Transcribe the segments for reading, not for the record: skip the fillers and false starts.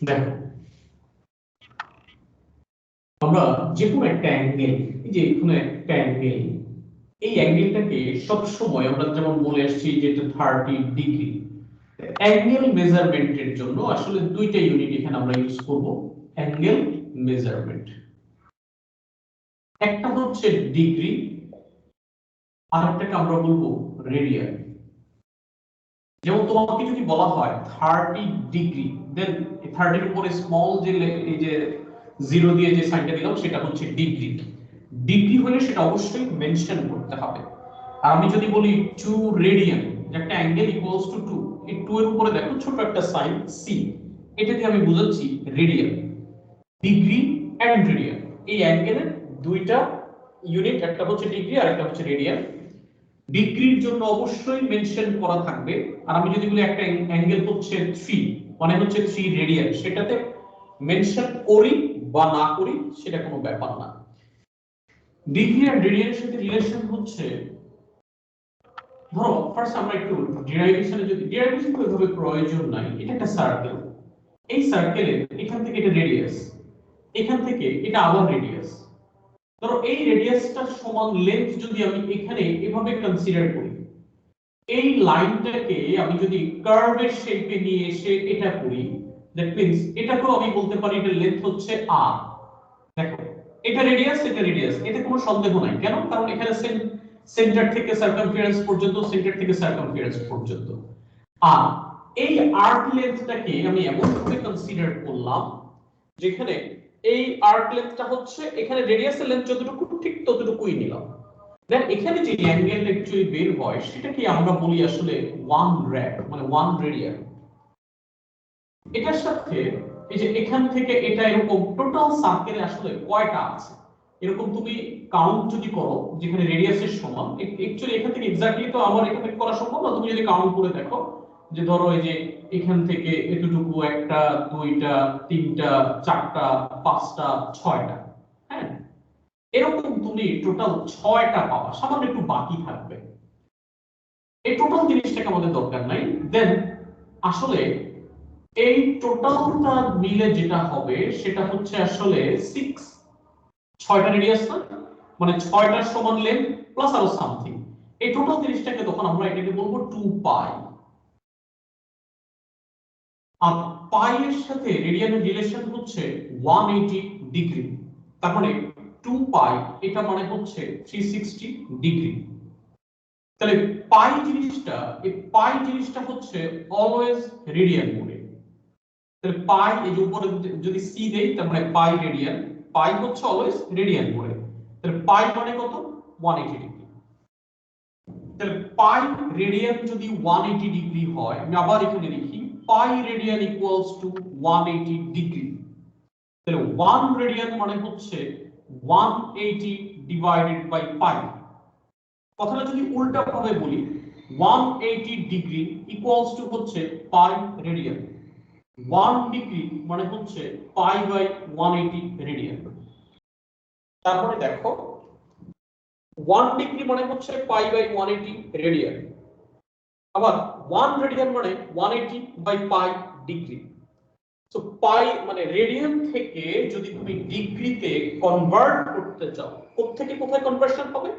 দেখো আমরা যে কোনো একটা অ্যাঙ্গেল, এই যে এখানে একটা অ্যাঙ্গেল, এই অ্যাঙ্গেলটাকে সব সময় আমরা যেমন বলে আসছি যে এটা 30 ডিগ্রি। অ্যাঙ্গেল মেজারমেন্টের জন্য আসলে দুইটা ইউনিট এখানে আমরা ইউজ করব। অ্যাঙ্গেল মেজারমেন্ট, একটা হচ্ছে ডিগ্রি আর একটাকে আমরা বলবো রেডিয়ান। যেমন তোমাকে যদি বলা হয় 30 ডিগ্রি, দেন 30 এর উপরে স্মল যে এই যে জিরো দিয়ে যে সাইনটা দিলাম সেটা হচ্ছে ডিগ্রি। ডিগ্রি হলে সেটা অবশ্যই মেনশন করতে হবে। আর আমি যদি বলি 2 রেডিয়ান, একটা অ্যাঙ্গেল ইকুয়ালস টু 2, এই 2 এর উপরে দেখো ছোট একটা সাইন সি, এটা দিয়ে আমি বোঝাচ্ছি রেডিয়ান। ডিগ্রি এন্ড রেডিয়ান, এই অ্যাঙ্গেলের দুইটা ইউনিট, একটা হচ্ছে ডিগ্রি আর একটা হচ্ছে রেডিয়ান। ডিগ্রির জন্য অবশ্যই মেনশন করা থাকবে। আর আমি যদি বলি একটা অ্যাঙ্গেল হচ্ছে 3, মানে হচ্ছে 3 রেডিয়ান, সেটাতে মেনশন করি বা না করি সেটা কোনো ব্যাপার না। ডিগ্রি আর রেডিয়ানের সাথে রিলেশন হচ্ছে, ধরো ফার্স্ট আমরা একটু ডেরিভেশনে, যদি ডেরিভেশন ওইভাবে প্রয়োজন নাই, এটা একটা সার্কেল, এই সার্কেলের এখান থেকে এটা রেডিয়াস, এখান থেকে এটা আবার রেডিয়াস। ধরো এই রেডিয়াসটা সমান লেন্থ যদি আমি এখানে এভাবে কনসিডার করি, এই লাইনটাকে আমি যদি কার্ভের শেপে নিয়ে এসে এটা করি, দ্যাট মিন্স এটাকেও আমি বলতে পারি এটার লেন্থ হচ্ছে r। দেখো এটা রেডিয়াস, এটা রেডিয়াস, এতে কোনো সন্দেহ নাই। কেন? কারণ এখানে সেন্টার থেকে সার্কামফারেন্স পর্যন্ত, সেন্টার থেকে সার্কামফারেন্স পর্যন্ত। আর এই আর্ক লেন্থটাকে আমি এমন ভাবে কনসিডার করলাম যেখানে এই আর্ক লেন্থটা হচ্ছে এখানে রেডিয়াসের লেন্থ যতটুকু ঠিক ততটুকুই নিলাম। দেন এখানে যে অ্যাঙ্গেল অ্যাকচুয়ালি বের হয় সেটাকে আমরা বলি আসলে 1 rad, মানে 1 রেডিয়ান। এটার সাথে এই যে এখান থেকে এটা এরকম টোটাল সার্কেলে আসলে কয়টা আছে এরকম তুমি কাউন্ট যদি করো, যেখানে রেডিয়াসের সমান, অ্যাকচুয়ালি এখান থেকে এক্স্যাক্টলি তো আমার এখান থেকে করা সম্ভব না, তুমি যদি কাউন্ট করে দেখো যে ধরো এই যে এখান থেকে এতটুকু, একটা দুইটা তিনটা চারটা পাঁচটা ছয়টা, হ্যাঁ এরকম তুমি টোটাল 6টা পাবা, সামান্য একটু বাকি থাকবে। এই টোটাল জিনিসটাকে আমাদের দরকার নাই। দেন আসলে এই টোটালটা মিলে যেটা হবে সেটা হচ্ছে আসলে 6টা রেডিয়াস না, মানে 6টার সমান লেন্থ প্লাস আরো সামথিং। এই টোটাল জিনিসটাকে তখন আমরা এটাকে বলবো 2 পাই। আর পাই এর সাথে রেডিয়ানের রিলেশন হচ্ছে 180 ডিগ্রি। তার মানে 2 পাই এটা মানে হচ্ছে 360 ডিগ্রি। তাহলে পাই জিনিসটা, এই পাই জিনিসটা হচ্ছে অলওয়েজ রেডিয়ান মোডে। তাহলে পাই এই যে উপরে যদি সি দেই, তার মানে পাই রেডিয়ান, পাই হচ্ছে অলওয়েজ রেডিয়ান মোডে। তাহলে পাই মানে কত? 180 ডিগ্রি। তাহলে পাই রেডিয়ান যদি 180 ডিগ্রি হয়, আমি আবার এখানে লিখি পাই রেডিয়ান ইকুয়ালস টু 180 ডিগ্রি। তাহলে 1 রেডিয়ান মানে হচ্ছে 180 ডিভাইডেড বাই পাই। কথাটা যদি উল্টা ভাবে বলি, 180 ডিগ্রি ইকুয়ালস টু হচ্ছে পাই রেডিয়ান। 1 ডিগ্রি মানে হচ্ছে পাই বাই 180 রেডিয়ান। তারপরে দেখো 1 ডিগ্রি মানে হচ্ছে পাই বাই 180 রেডিয়ান, আবার 1 রেডিয়ান মানে 180 বাই পাই ডিগ্রি। সো পাই মানে রেডিয়ান থেকে যদি তুমি ডিগ্রিতে কনভার্ট করতে চাও, কোথা থেকে কোথায় কনভার্সন হবে?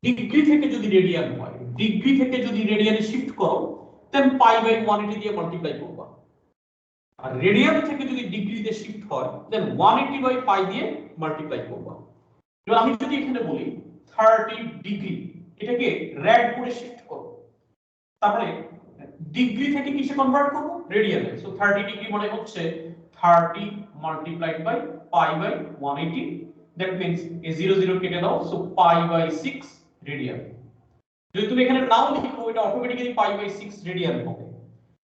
ডিগ্রি থেকে যদি রেডিয়ান হয়, ডিগ্রি থেকে যদি রেডিয়ানে শিফট করো, দেন পাই বাই 180 দিয়ে মাল্টিপ্লাই করবা। আর রেডিয়ান থেকে যদি ডিগ্রিতে শিফট হয়, দেন 180 বাই পাই দিয়ে মাল্টিপ্লাই করবা। এবার আমি যদি এখানে বলি 30 ডিগ্রি, এটাকে র‍্যাড করে শিফট করো, তাহলে ডিগ্রি থেকে কিসে কনভার্ট করব? রেডিয়ানে। সো 30 ডিগ্রি মানে হচ্ছে 30 multiplied by pi by 180, that means এই 0 0 কেটে দাও, সো পাই বাই 6 রেডিয়ান। যদি তুমি এখানে নাও লিখো, এটা অটোমেটিক্যালি পাই বাই 6 রেডিয়ান হবে।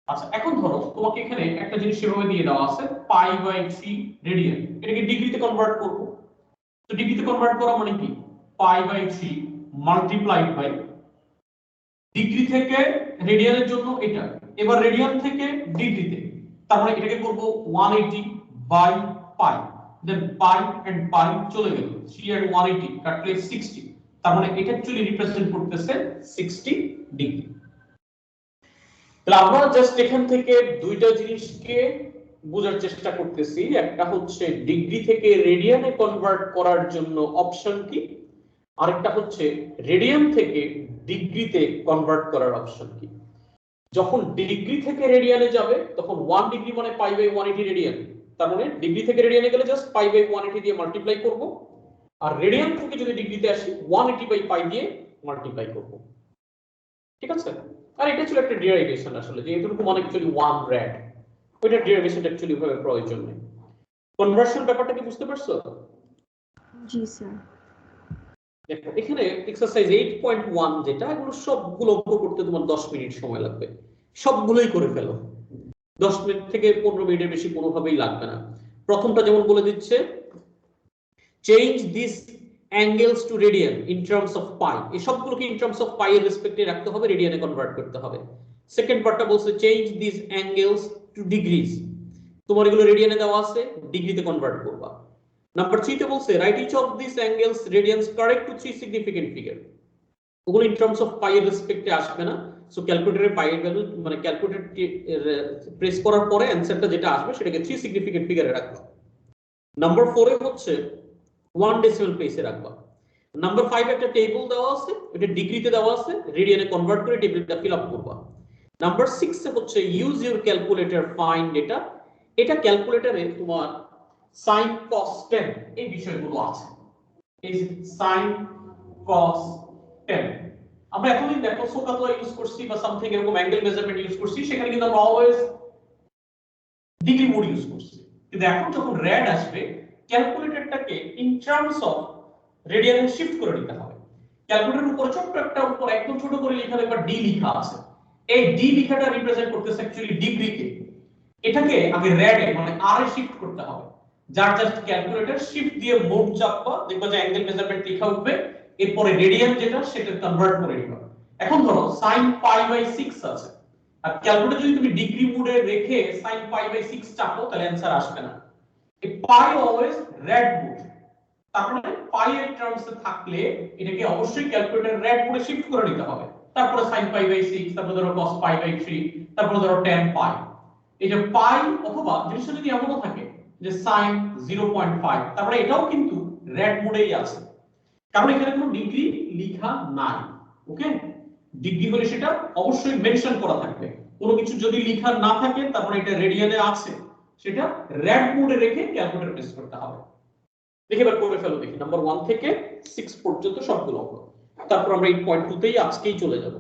আচ্ছা এখন ধরো তোমাকে এখানে একটা জিনিস সেভাবে দিয়ে দেওয়া আছে পাই বাই 3 রেডিয়ান, এটাকে ডিগ্রিতে কনভার্ট করব। তো ডিগ্রিতে কনভার্ট করা মানে কি? Pi by 3 multiplied by degree থেকে রেডিয়ানের জন্য এটা, এবার রেডিয়ান থেকে ডিগ্রিতে, তারপরে এটাকে করব 180 by pi, then pi and পাই চলে গেল, 3 এন্ড 180 কাটলে 60, তার মানে এটা অ্যাকচুয়ালি রিপ্রেজেন্ট করতেছে 60 ডিগ্রি। তাহলে আমরা জাস্ট এখান থেকে দুইটা জিনিসকে বোঝার চেষ্টা করতেছি। একটা হচ্ছে ডিগ্রি থেকে রেডিয়ানে কনভার্ট করার জন্য অপশন কি, আরেকটা হচ্ছে রেডিয়ান থেকে ডিগ্রিতে কনভার্ট করার অপশন কি। যখন ডিগ্রি থেকে রেডিয়ানে যাবে তখন 1 ডিগ্রি মানে পাই বাই 180 রেডিয়ান, তার মানে ডিগ্রি থেকে রেডিয়ানে গেলে জাস্ট পাই বাই 180 দিয়ে মাল্টিপ্লাই করব, আর রেডিয়ান থেকে যদি ডিগ্রিতে আসি 180 বাই পাই দিয়ে মাল্টিপ্লাই করব। ঠিক আছে? আর এটা ছিল একটা ডেরিভেশন আসলে, যে এটুকু মানে অ্যাকচুয়ালি 1 রেড, ওইটা ডেরিভেশনটা অ্যাকচুয়ালি ভাবে প্রয়োজন নেই। কনভার্সন ব্যাপারটা কি বুঝতে পারছো? জি স্যার। দেখো এখানে এক্সারসাইজ 8.1 যেটা, এগুলো সবগুলো অঙ্ক করতে তোমার 10 মিনিট সময় লাগবে, সবগুলোই করে ফেলো। 10 মিনিট থেকে 15 মিনিটের বেশি কোনোভাবেই লাগবে না। প্রথমটা যেমন বলে দিচ্ছে change this angles to radian in terms of pi, এই সবগুলোকে ইন টার্মস অফ পাই এর রেসপেক্টে রাখতে হবে, রেডিয়ানে কনভার্ট করতে হবে। সেকেন্ড পার্টটা বলছে change this angles to degrees, তোমার এগুলো রেডিয়ানে দেওয়া আছে, ডিগ্রিতে কনভার্ট করবা। নাম্বার 3 তে বলছে write each of this angles radians correct to 3 significant figure, ওগুলো ইন টার্মস অফ পাই এর রেসপেক্টে আসবে না। সো ক্যালকুলেটরে পাই এর ভ্যালু মানে ক্যালকুলেটর প্রেস করার পরে অ্যানসারটা যেটা আসবে সেটাকে 3 সিগনিফিকেন্ট ফিগারে রাখবা। নাম্বার 4 এ হচ্ছে 1 ডেসিমাল প্লেসে রাখবা। নাম্বার 5 একটা টেবিল দেওয়া আছে, এটা ডিগ্রিতে দেওয়া আছে, রেডিয়ানে কনভার্ট করে টেবিলটা ফিল আপ করবা। নাম্বার 6 এ হচ্ছে ইউজ ইউর ক্যালকুলেটর ফাইন্ড এটা, এটা ক্যালকুলেটরে তোমার sin cos tan এই বিষয়গুলো আছে, এই sin cos tan আমরা এতদিন দেখো সোকাতোয়া ইউজ করছি বা সামথিং এরকম অ্যাঙ্গেল মেজারমেন্ট ইউজ করছি, সেখানে কিন্তু আমরা অলওয়েজ ডিগ্রি মোড ইউজ করছি। কিন্তু এখন যখন রেড আসবে ক্যালকুলেটরটাকে ইন টার্মস অফ রেডিয়ানে শিফট করে নিতে হবে। ক্যালকুলেটরের উপরে ছোট্ট একটা উপর একদম ছোট করে লেখা একবার ডি লেখা আছে, এই ডি লেখাটা রিপ্রেজেন্ট করতেছে অ্যাকচুয়ালি ডিগ্রিকে, এটাকে আগে রেডে মানে আর এ শিফট করতে হবে। যার জাস্ট ক্যালকুলেটর শিফট দিয়ে মোড চাপবা, দেখবা যে অ্যাঙ্গেল মেজারমেন্ট লেখা উঠবে, এরপরে রেডিয়ান যেটা সেটা কনভার্ট করে নিবা। এখন ধরো sin পাই বাই 6 আছে, আর ক্যালকুলেটর যদি তুমি ডিগ্রি মোডে রেখে sin পাই বাই 6 চাপো তাহলে অ্যানসার আসবে না। এই পাই অলওয়েজ রেড মোড, তার মানে পাই এর টার্মসে থাকলে এটাকে অবশ্যই ক্যালকুলেটর রেড মোডে শিফট করে নিতে হবে। তারপরে sin পাই বাই 6, তারপরে ধরো cos পাই বাই 3, তারপরে ধরো tan পাই। এই যে পাই অথবা জিনিসটা যদি এমনও থাকে যে sin 0.5, তারপরে এটাও কিন্তু রেড মোডেই আছে, কারণ এখানে কোনো ডিগ্রি লেখা নাই। ওকে, ডিগ্রি হলে সেটা অবশ্যই মেনশন করা থাকবে। কোনো কিছু যদি লেখা না থাকে তারপরে এটা রেডিয়ানে আছে, সেটা রেড মোডে রেখে ক্যালকুলেটর প্রেস করতে হবে। দেখে এবার করে ফেলো দেখি নাম্বার 1 থেকে 6 পর্যন্ত সবগুলো অঙ্ক, তারপর আমরা 8.2 তেই আজকেই চলে যাব।